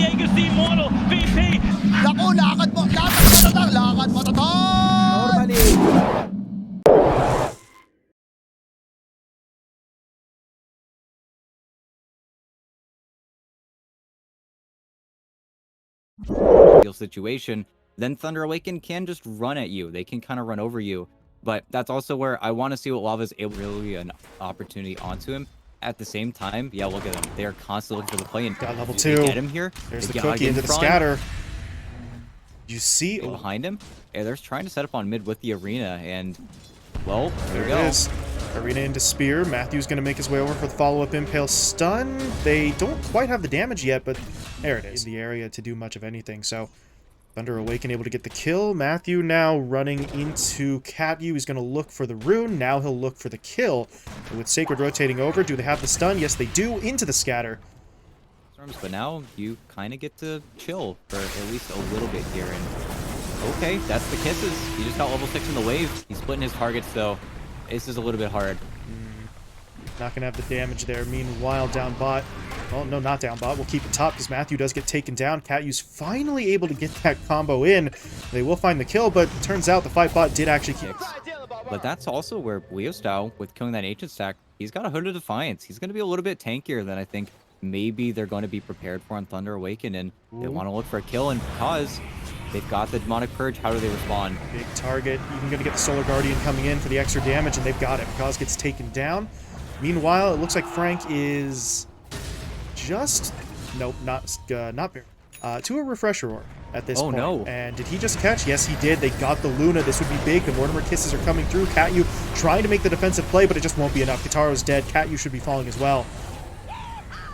Diego's the immortal VP. Naku, lakad mo tatang, lakad mo tatang! Normally. Situation, then Thunder Awaken can just run at you. They can kind of run over you. But that's also where I want to see what Lava's able to really an opportunity onto him. At the same time, yeah, look at them. They are constantly looking for the play. And got level they 2. get him here. There's They the gotta cookie get into in the front. scatter. You see Behind him. Yeah, they're trying to set up on mid with the arena. And, well, there there it we go. is. Arena into spear. Matthew's going to make his way over for the follow-up impale stun. They don't quite have the damage yet, but there it is. In the area to do much of anything, so Thunder Awaken able to get the kill. Matthew now running into Catyu. He's going to look for the rune. Now he'll look for the kill. And with Sacred rotating over, do they have the stun? Yes, they do. Into the scatter. But now you kind of get to chill for at least a little bit here. And okay, that's the kisses. He just got level 6 in the wave. He's splitting his targets, though. This is a little bit hard. Not going to have the damage there. Meanwhile, down bot. Well, no, not down bot. We'll keep it top because Matthew does get taken down. Catyu's finally able to get that combo in. They will find the kill, but it turns out the fight bot did actually keep... But that's also where Leo style, with killing that ancient stack, he's got a Hood of Defiance. He's going to be a little bit tankier than I think maybe they're going to be prepared for on Thunder Awaken, and they want to look for a kill, and because they've got the Demonic Purge, how do they respond? Big target, even going to get the Solar Guardian coming in for the extra damage, and they've got it. Kaz gets taken down. Meanwhile, it looks like Frank is just... Nope, not very. To a Refresher Orb at this point. No. And did he just catch? Yes, he did. They got the Luna. This would be big. The Mortimer kisses are coming through. Catyu trying to make the defensive play, but it just won't be enough. Kataro's dead. Catyu should be falling as well.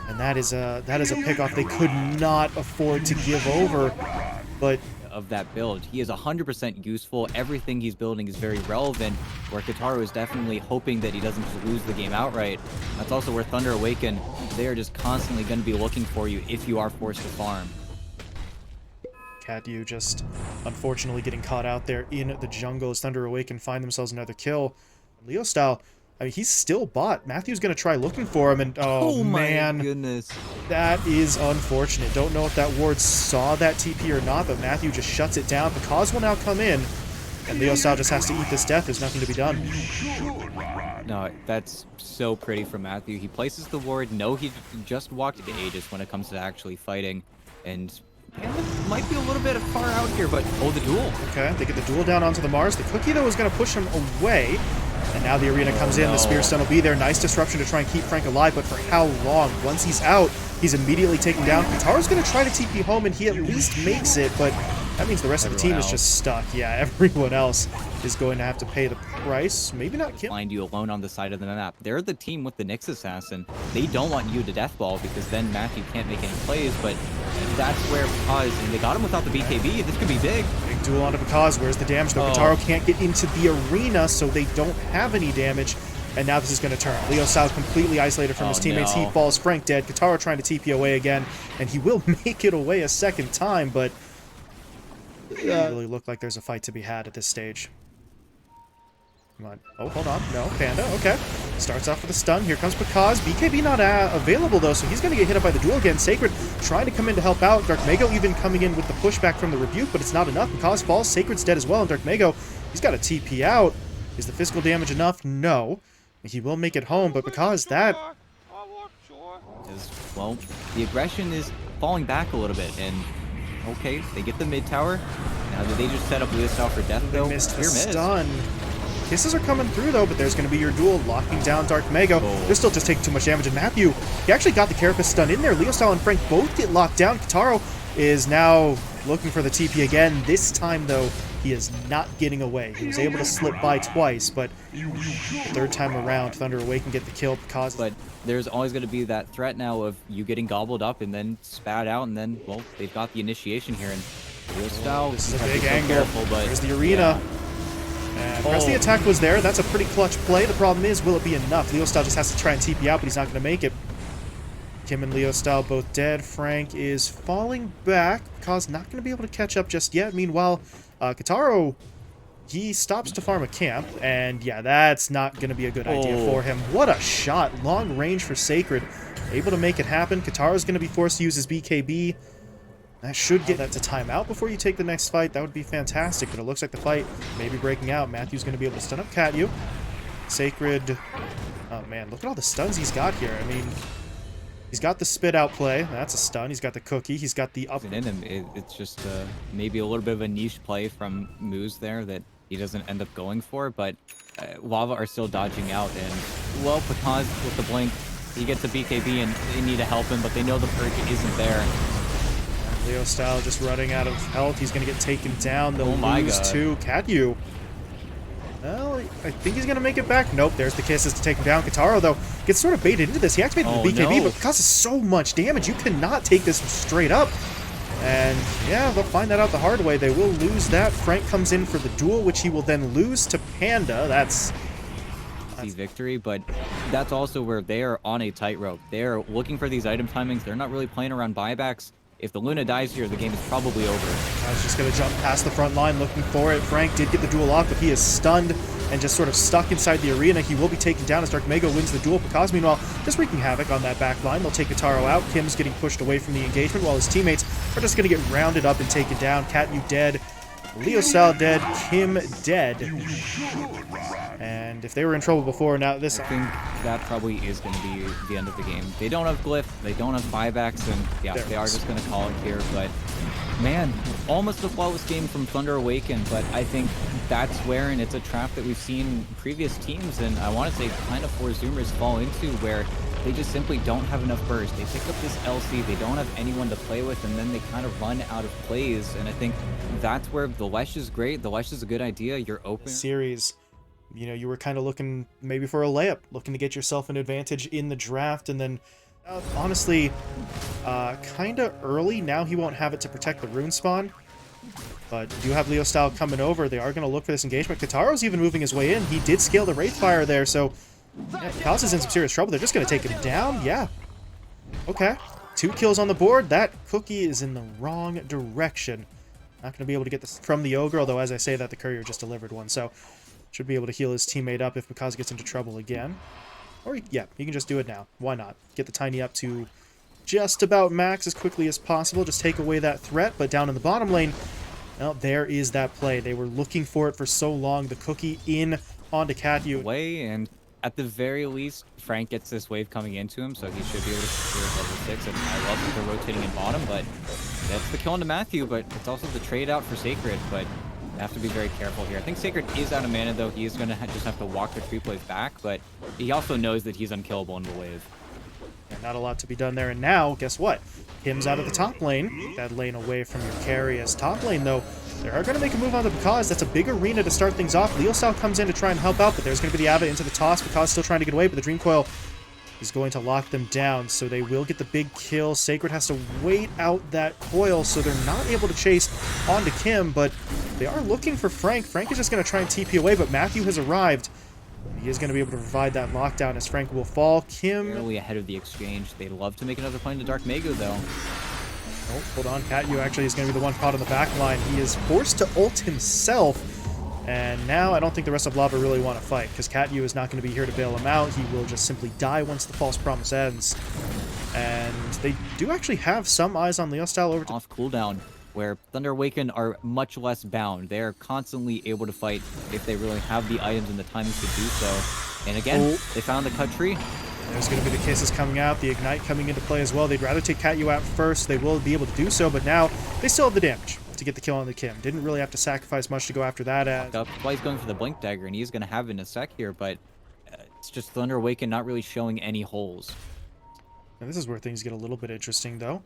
And that is a pickoff they could not afford to give over. But of that build, he is 100% useful. Everything he's building is very relevant, where Kataru is definitely hoping that he doesn't just lose the game outright. That's also where Thunder Awaken, they are just constantly going to be looking for you if you are forced to farm. Catyu just unfortunately getting caught out there in the jungle as Thunder Awaken find themselves another kill. Leo style, I mean, he's still bot. Matthew's going to try looking for him, and oh man, my goodness. That is unfortunate. Don't know if that ward saw that TP or not, but Matthew just shuts it down. Because will now come in, and Leo style just has to eat this death. There's nothing to be done. No, that's so pretty from Matthew. He places the ward. No, he just walked into Aegis when it comes to actually fighting, and might be a little bit far out here, but the duel. Okay, they get the duel down onto the Mars. The cookie, though, is going to push him away. And now the arena comes in. The Spear Stun will be there. Nice disruption to try and keep Frank alive, but for how long? Once he's out, he's immediately taken down. Kataro's going to try to TP home, and he at least makes it, but that means the rest of the team is just stuck. Yeah, everyone else is going to have to pay the price. Maybe not kill. Find you alone on the side of the map. They're the team with the Nyx Assassin. They don't want you to deathball because then Matthew can't make any plays, but that's where Paz, and they got him without the BKB. This could be big. Big duel onto Paz. Where's the damage, though? Kataro can't get into the arena, so they don't have any damage. And now this is going to turn. Leo Sao completely isolated from his teammates. He falls. Frank dead. Kataro trying to TP away again, and he will make it away a second time, but it doesn't really look like there's a fight to be had at this stage. Come on. Oh, hold on. No, Panda. Okay. Starts off with a stun. Here comes Pakaz. BKB not available, though, so he's going to get hit up by the duel again. Sacred trying to come in to help out. Dark Mago even coming in with the pushback from the Rebuke, but it's not enough. Pakaz falls. Sacred's dead as well, and Dark Mago, he's got a TP out. Is the physical damage enough? No. He will make it home, but because that... Well, the aggression is falling back a little bit, and okay, they get the mid tower. Now, did they just set up Leo style for death, though? They missed the stun. Kisses are coming through, though, but there's going to be your duel, locking down Dark Mago. They're still just taking too much damage, and Matthew, he actually got the Carapace stun in there. Leo style and Frank both get locked down. Kataro is now looking for the TP again. This time, though, he is not getting away. He was able to slip by twice, but the third time around, Thunder Awaken get the kill because... But there's always going to be that threat now of you getting gobbled up and then spat out, and then, well, they've got the initiation here, and Leo style... This is a big angle. There's the arena. Yeah. And the rest of the attack was there. That's a pretty clutch play. The problem is, will it be enough? Leo style just has to try and TP out, but he's not going to make it. Kim and Leo style both dead. Frank is falling back. Kaz not going to be able to catch up just yet. Meanwhile, Kataro, he stops to farm a camp, and yeah, that's not going to be a good idea for him. What a shot. Long range for Sacred. Able to make it happen. Kataro's going to be forced to use his BKB. That should get that to timeout before you take the next fight. That would be fantastic, but it looks like the fight may be breaking out. Matthew's going to be able to stun up Katyu. Sacred... Oh, man, look at all the stuns he's got here. I mean, he's got the spit out play. That's a stun. He's got the cookie. He's got the up... In him, it's just maybe a little bit of a niche play from Moose there that he doesn't end up going for, but Lava are still dodging out, and, well, because with the blink, he gets a BKB, and they need to help him, but they know the perk isn't there. Leo Style just running out of health. He's going to get taken down. They'll lose to Katyu. Well, I think he's going to make it back. Nope, there's the kisses to take him down. Kataro, though, gets sort of baited into this. He activated the BKB, but because of so much damage, you cannot take this straight up. And, yeah, they'll find that out the hard way. They will lose that. Frank comes in for the duel, which he will then lose to Panda. That's victory, but that's also where they are on a tightrope. They're looking for these item timings. They're not really playing around buybacks. If the Luna dies here, the game is probably over. I was just going to jump past the front line looking for it. Frank did get the duel off, but he is stunned and just sort of stuck inside the arena. He will be taken down as Dark Mego wins the duel. Because meanwhile, just wreaking havoc on that back line. They'll take Kataro out. Kim's getting pushed away from the engagement while his teammates are just going to get rounded up and taken down. Katyu dead. Leo Sal dead. Kim dead. And if they were in trouble before, now this... I think that probably is going to be the end of the game. They don't have Glyph, they don't have buybacks, and yeah, they are just going to call it here. But man, almost a flawless game from Thunder Awaken, but I think that's where, and it's a trap that we've seen previous teams, and I want to say kind of four Zoomers fall into, where they just simply don't have enough burst. They pick up this LC, they don't have anyone to play with, and then they kind of run out of plays. And I think that's where the Lesh is great. The Lesh is a good idea. You're open. Series, you know, you were kind of looking maybe for a layup, looking to get yourself an advantage in the draft, and then honestly, kind of early. Now he won't have it to protect the rune spawn, but you have Leo Style coming over. They are going to look for this engagement. Kataro's even moving his way in. He did scale the Wraithfire there, so yeah, Picasso is in some serious trouble. They're just going to take him down. Yeah. Okay. 2 kills on the board. That cookie is in the wrong direction. Not going to be able to get this from the Ogre, although as I say that, the courier just delivered one, so should be able to heal his teammate up if Picasso gets into trouble again. Or, yeah, he can just do it now. Why not? Get the Tiny up to just about max as quickly as possible. Just take away that threat, but down in the bottom lane, well, there is that play. They were looking for it for so long. The cookie in onto Katyu. And at the very least, Frank gets this wave coming into him, so he should be able to secure level 6. And I love that they're rotating in bottom, but that's the kill into Matthew, but it's also the trade out for Sacred, but you have to be very careful here. I think Sacred is out of mana, though. He is going to just have to walk the creep wave back, but he also knows that he's unkillable in the wave. Yeah, not a lot to be done there. And now, guess what? Kim's out of the top lane. Take that lane away from your carry. As top lane, though, they are going to make a move on to Because. That's a big arena to start things off. Leo Style comes in to try and help out, but there's going to be the Ava into the toss. Because still trying to get away, but the Dream Coil is going to lock them down, so they will get the big kill. Sacred has to wait out that coil, so they're not able to chase onto Kim, but they are looking for Frank. Frank is just going to try and TP away, but Matthew has arrived. He is going to be able to provide that lockdown as Frank will fall. Kim... barely ahead of the exchange. They'd love to make another play into Dark Mego, though. Oh, hold on. Katyu actually is going to be the one caught on the back line. He is forced to ult himself. And now I don't think the rest of Lava really want to fight, because Katyu is not going to be here to bail him out. He will just simply die once the false promise ends. And they do actually have some eyes on Leo Style over to... off cooldown, where Thunder Awaken are much less bound. They're constantly able to fight if they really have the items and the timings to do so. And again, they found the cut tree. There's going to be the kisses coming out, the Ignite coming into play as well. They'd rather take Katyu out first. They will be able to do so, but now they still have the damage to get the kill on the Kim. Didn't really have to sacrifice much to go after that. That's why he's going for the Blink Dagger, and he's going to have it in a sec here, but it's just Thunder Awaken not really showing any holes. Now this is where things get a little bit interesting, though.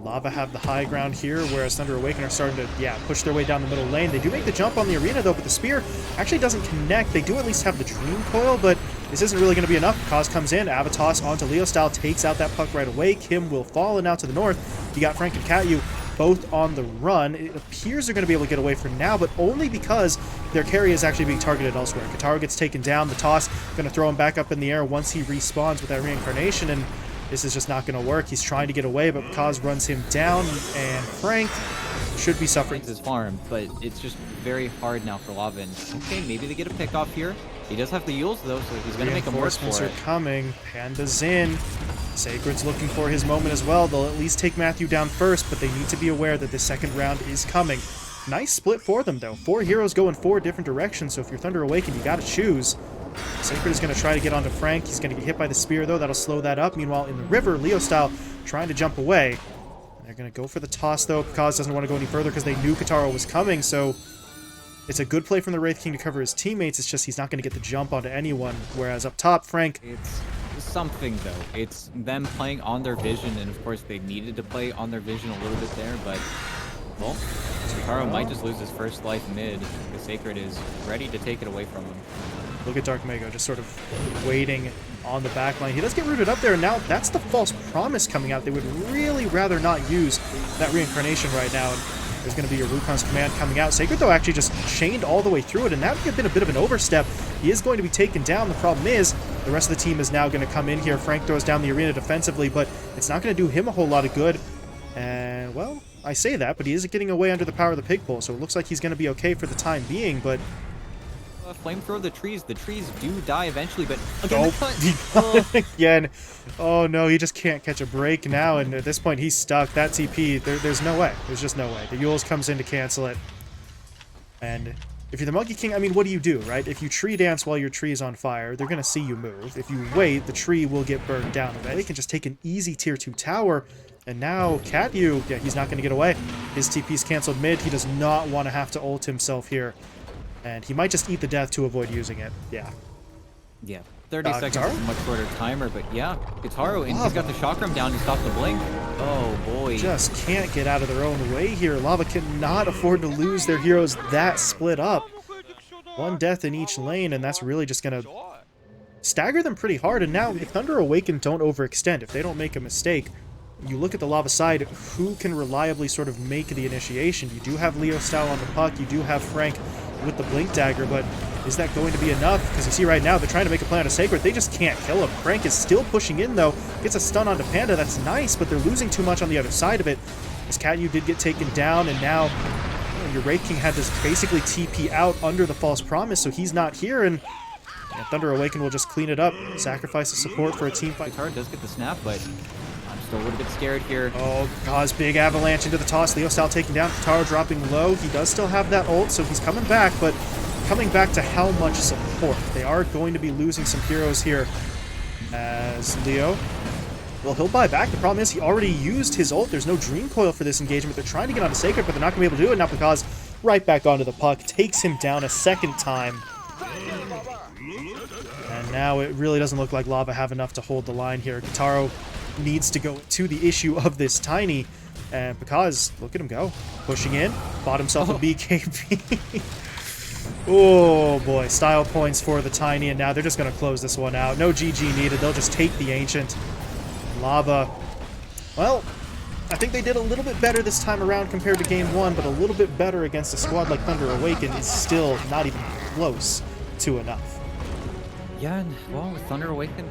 Lava have the high ground here, whereas Thunder Awaken are starting to, push their way down the middle lane. They do make the jump on the arena, though, but the spear actually doesn't connect. They do at least have the Dream Coil, but this isn't really going to be enough. Kaz comes in, Avatos onto Leo Style, takes out that puck right away. Kim will fall, and now to the north, you got Frank and Katyu both on the run. It appears they're going to be able to get away for now, but only because their carry is actually being targeted elsewhere. Kataro gets taken down, the toss, going to throw him back up in the air once he respawns with that reincarnation, and this is just not going to work. He's trying to get away, but Kaz runs him down, and Frank should be suffering. His farm, but it's just very hard now for Lavin. Okay, maybe they get a pick off here. He does have the Yules, though, so he's going to make a work for it. Reinforcements are coming. Panda's in. Sacred's looking for his moment as well. They'll at least take Matthew down first, but they need to be aware that the second round is coming. Nice split for them, though. 4 heroes go in 4 different directions, so if you're Thunder Awaken, you gotta choose. Sacred is going to try to get onto Frank. He's going to get hit by the spear, though. That'll slow that up. Meanwhile, in the river, Leo style trying to jump away. And they're going to go for the toss, though. Kaz doesn't want to go any further because they knew Kataro was coming, so it's a good play from the Wraith King to cover his teammates. It's just he's not going to get the jump onto anyone, whereas up top, Frank... It's something, though. It's them playing on their vision, and of course they needed to play on their vision a little bit there, but... Well, Kataro might just lose his first life mid. The Sacred is ready to take it away from him. Look at Dark Mago just sort of waiting on the back line. He does get rooted up there, and now that's the false promise coming out. They would really rather not use that reincarnation right now. And there's going to be a Rukon's command coming out. Sacred, though, actually just chained all the way through it, and that would have been a bit of an overstep. He is going to be taken down. The problem is the rest of the team is now going to come in here. Frank throws down the arena defensively, but it's not going to do him a whole lot of good. And, well, I say that, but he is getting away under the power of the pig pole, so it looks like he's going to be okay for the time being, but... Flamethrower the trees. The trees do die eventually, but again, again. Oh no, he just can't catch a break now, and at this point he's stuck. That TP, there's no way. There's just no way. The Yules comes in to cancel it. And if you're the Monkey King, I mean, what do, right? If you tree dance while your tree is on fire, they're going to see you move. If you wait, the tree will get burned down. Right? They can just take an easy tier 2 tower. And now, Katyu, yeah, he's not going to get away. His TP's canceled mid. He does not want to have to ult himself here. And he might just eat the death to avoid using it. Yeah. Yeah. 30 seconds is a much shorter timer, but yeah. Kataro, and he's got the chakram down to stop the blink. Oh, boy. Just can't get out of their own way here. Lava cannot afford to lose their heroes that split up. 1 death in each lane, and that's really just going to stagger them pretty hard. And now, if Thunder Awaken don't overextend, if they don't make a mistake, you look at the Lava side, who can reliably sort of make the initiation? You do have Leo style on the puck, you do have Frank with the Blink Dagger, but is that going to be enough? Because you see right now, they're trying to make a play on a Sacred. They just can't kill him. Frank is still pushing in, though. Gets a stun onto Panda. That's nice, but they're losing too much on the other side of it. As Katyu did get taken down, and now your Wraith King had to basically TP out under the False Promise, so he's not here, and Thunder Awaken will just clean it up. Sacrifice the support for a team fight. Kataro does get the snap, but I'm still a little bit scared here. Oh, Gauze, big avalanche into the toss. Leo style taken down. Kataro dropping low. He does still have that ult, so he's coming back, but coming back to how much support? They are going to be losing some heroes here as Leo... Well, he'll buy back. The problem is he already used his ult. There's no Dream Coil for this engagement. They're trying to get onto Sacred, but they're not going to be able to do it now because right back onto the puck. Takes him down a second time. And now it really doesn't look like Lava have enough to hold the line here. Kataro needs to go to the issue of this Tiny. And because, look at him go. Pushing in. Bought himself a BKB. Oh boy. Style points for the Tiny. And now they're just going to close this one out. No GG needed. They'll just take the Ancient. Lava, well, I think they did a little bit better this time around compared to Game 1, but a little bit better against a squad like Thunder Awaken is still not even close to enough. Yeah, and well, with Thunder Awaken,